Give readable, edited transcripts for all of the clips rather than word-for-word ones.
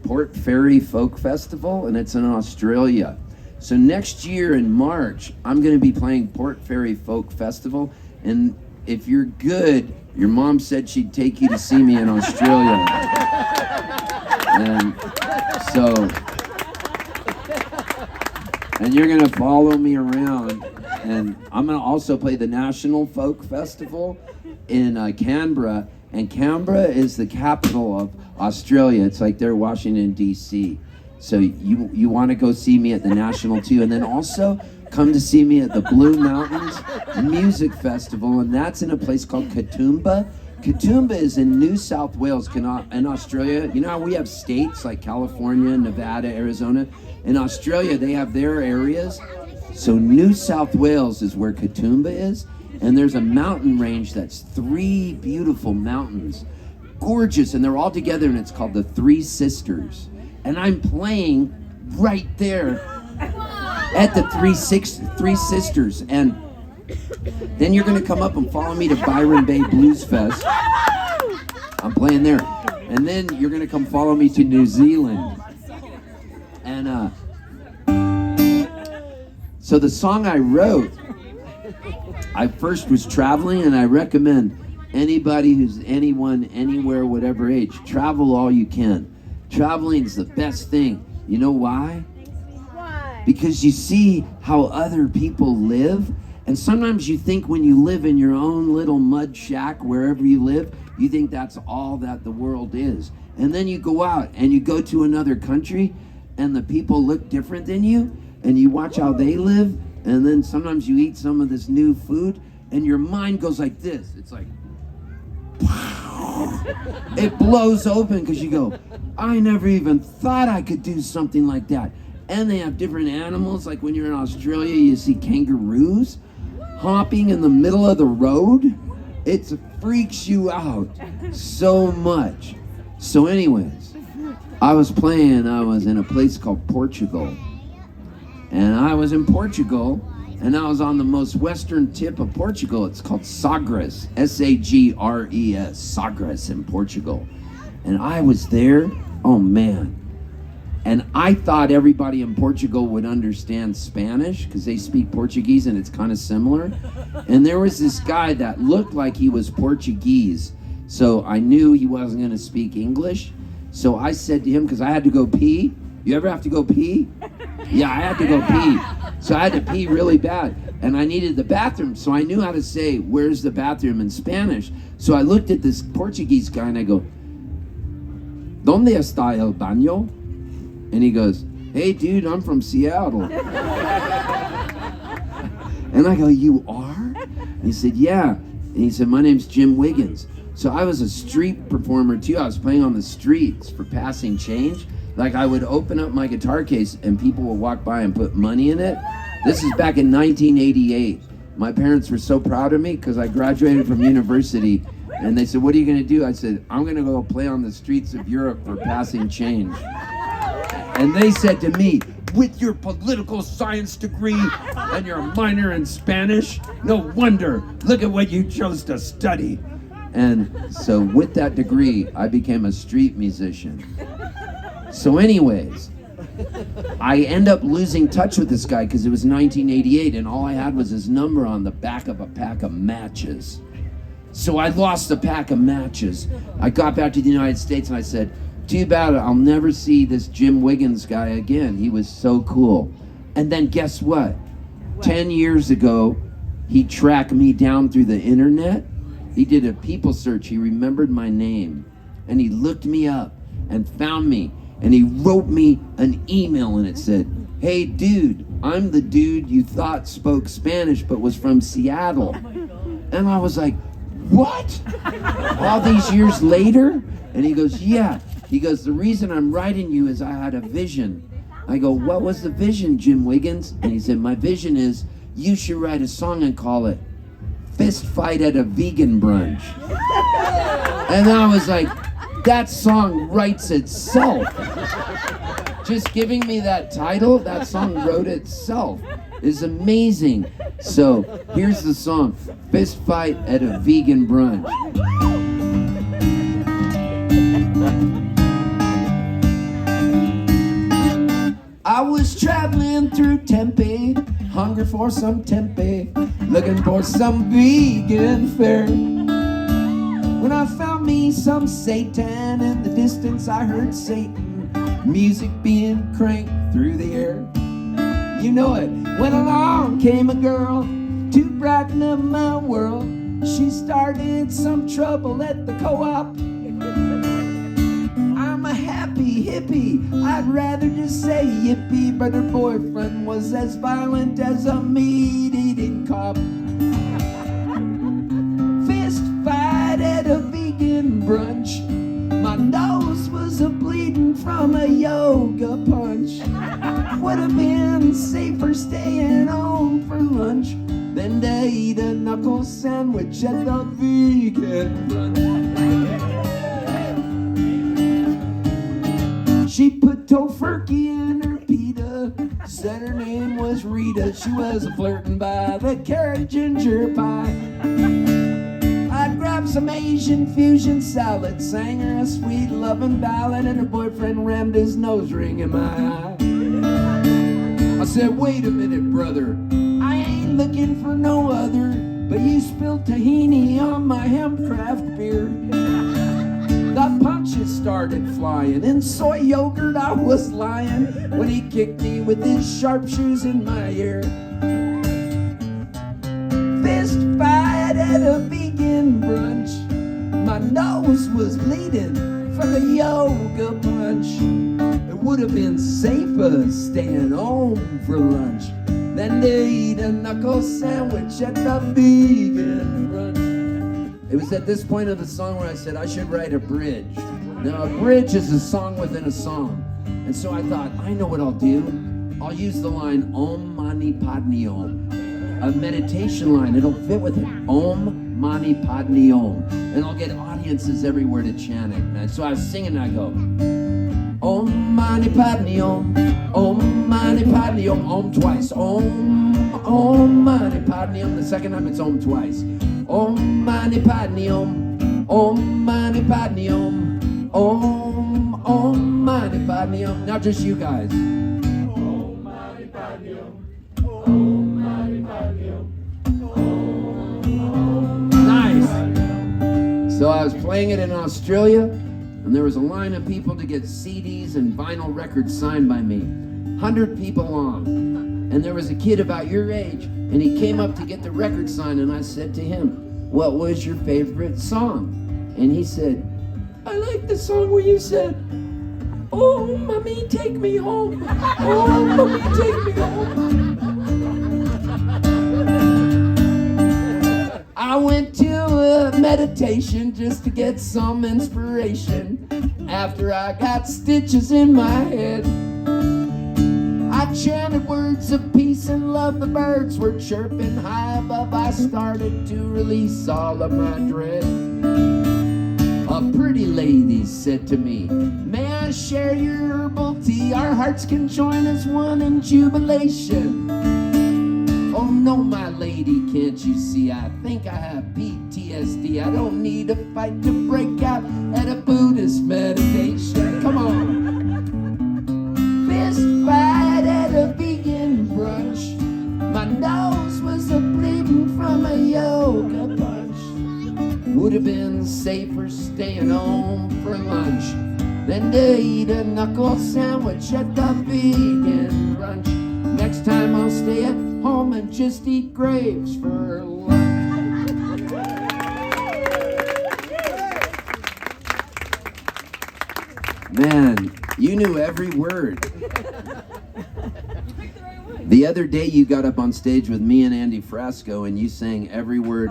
Port Fairy Folk Festival, and it's in Australia. So next year in March, I'm going to be playing Port Fairy Folk Festival, and if you're good, your mom said she'd take you to see me in Australia. And so, and you're going to follow me around, and I'm going to also play the National Folk Festival in Canberra, and Canberra is the capital of Australia. It's like they're Washington, D.C. So you want to go see me at the National too, and then also come to see me at the Blue Mountains Music Festival, and that's in a place called Katoomba. Katoomba is in New South Wales in Australia. You know how we have states like California, Nevada, Arizona? In Australia, they have their areas. So New South Wales is where Katoomba is, and there's a mountain range that's 3 beautiful mountains. Gorgeous, and they're all together, and it's called the Three Sisters. And I'm playing right there at the Three Sisters. And then you're going to come up and follow me to Byron Bay Blues Fest. I'm playing there. And then you're going to come follow me to New Zealand. And so the song I wrote, I first was traveling, and I recommend anybody who's anyone, anywhere, whatever age, travel all you can. Traveling is the best thing. You know why? Why? Because you see how other people live. And sometimes you think when you live in your own little mud shack, wherever you live, you think that's all that the world is. And then you go out and you go to another country and the people look different than you, and you watch how they live, and then sometimes you eat some of this new food and your mind goes like this. It's like, it blows open because you go, I never even thought I could do something like that. And they have different animals, like when you're in Australia, you see kangaroos hopping in the middle of the road. It freaks you out so much. So anyways, I was in a place called Portugal. And I was in Portugal, and I was on the most western tip of Portugal. It's called Sagres, S-A-G-R-E-S, Sagres in Portugal. And I was there, oh man. And I thought everybody in Portugal would understand Spanish because they speak Portuguese and it's kind of similar. And there was this guy that looked like he was Portuguese. So I knew he wasn't going to speak English. So I said to him, because I had to go pee. You ever have to go pee? Yeah, I had to go pee. So I had to pee really bad. And I needed the bathroom. So I knew how to say, where's the bathroom in Spanish? So I looked at this Portuguese guy and I go, ¿Dónde está el baño? And he goes, hey dude, I'm from Seattle. And I go, you are? And he said, yeah. And he said, my name's Jim Wiggins. So I was a street performer too. I was playing on the streets for passing change. Like I would open up my guitar case and people would walk by and put money in it. This is back in 1988. My parents were so proud of me because I graduated from university and they said, what are you gonna do? I said, I'm gonna go play on the streets of Europe for passing change. And they said to me, with your political science degree and your minor in Spanish, no wonder, look at what you chose to study. And so with that degree, I became a street musician. So anyways, I end up losing touch with this guy because it was 1988 and all I had was his number on the back of a pack of matches. So I lost the pack of matches. I got back to the United States and I said, too bad, I'll never see this Jim Wiggins guy again. He was so cool. And then guess what? 10 years ago, he tracked me down through the internet. He did a people search. He remembered my name. And he looked me up and found me. And he wrote me an email and it said, hey dude, I'm the dude you thought spoke Spanish but was from Seattle. And I was like, what? All these years later? And he goes, yeah. He goes, the reason I'm writing you is I had a vision. I go, what was the vision, Jim Wiggins? And he said, my vision is you should write a song and call it Fistfight at a Vegan Brunch. And I was like, that song writes itself. Just giving me that title, that song wrote itself. It's amazing. So here's the song, Fistfight at a Vegan Brunch. I was traveling through Tempe, hungry for some tempeh, looking for some vegan fare. When I found me some seitan, in the distance I heard Satan, music being cranked through the air. You know it, when along came a girl to brighten up my world. She started some trouble at the co-op. I'm a happy hippie, I'd rather just say yippee, but her boyfriend was as violent as a meat-eating cop. Fist fight at a vegan brunch. My nose was a-bleeding from a yoga punch. Would have been safer staying home for lunch than to eat a knuckle sandwich at the vegan brunch. She put tofurkey in her pita, said her name was Rita. She was flirting by the carrot ginger pie. I grabbed some Asian fusion salad, sang her a sweet loving ballad, and her boyfriend rammed his nose ring in my eye. I said, wait a minute, brother, I ain't looking for no other, but you spilled tahini on my hempcraft beer. The punches started flying, in soy yogurt I was lying, when he kicked me with his sharp shoes in my ear. Fist fight at a vegan brunch. My nose was bleeding from the yoga punch. It would have been safer staying home for lunch than to eat a knuckle sandwich at the vegan brunch. It was at this point of the song where I said I should write a bridge. Now a bridge is a song within a song. And so I thought, I know what I'll do. I'll use the line Om Mani Padme Om. A meditation line, it'll fit with it. Om Mani Padme Om. And I'll get audiences everywhere to chant it. And so I was singing and I go, Om Mani Padme Om. Om Mani Padme Om. Om twice. Om Mani Padme Om. The second time it's Om twice. Om Mani Padme Om. Om Mani Padme Om. Om Mani Padme Om. Now just you guys. Om Mani Padme Om. Om Mani Padme Om. Nice. So I was playing it in Australia, and there was a line of people to get CDs and vinyl records signed by me. 100 people long. And there was a kid about your age, and he came up to get the record signed, and I said to him, what was your favorite song? And he said, I like the song where you said, oh, mommy, take me home. Oh, mommy, take me home. I went to a meditation just to get some inspiration after I got stitches in my head. I chanted words of peace and love. The birds were chirping high above. I started to release all of my dread. A pretty lady said to me, may I share your herbal tea? Our hearts can join as one in jubilation. Oh no, my lady, can't you see? I think I have PTSD. I don't need a fight to break out at a Buddhist meditation. Come on. Fist fight at a vegan brunch. My nose was a-bleeding from a yoga punch. Would have been safer staying home for lunch than to eat a knuckle sandwich at the vegan brunch. Next time I'll stay at home and just eat grapes for lunch. Man, you knew every word. The other day you got up on stage with me and Andy Frasco and you sang every word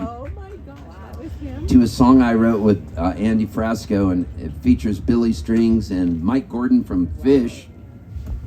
to a song I wrote with Andy Frasco, and it features Billy Strings and Mike Gordon from Fish.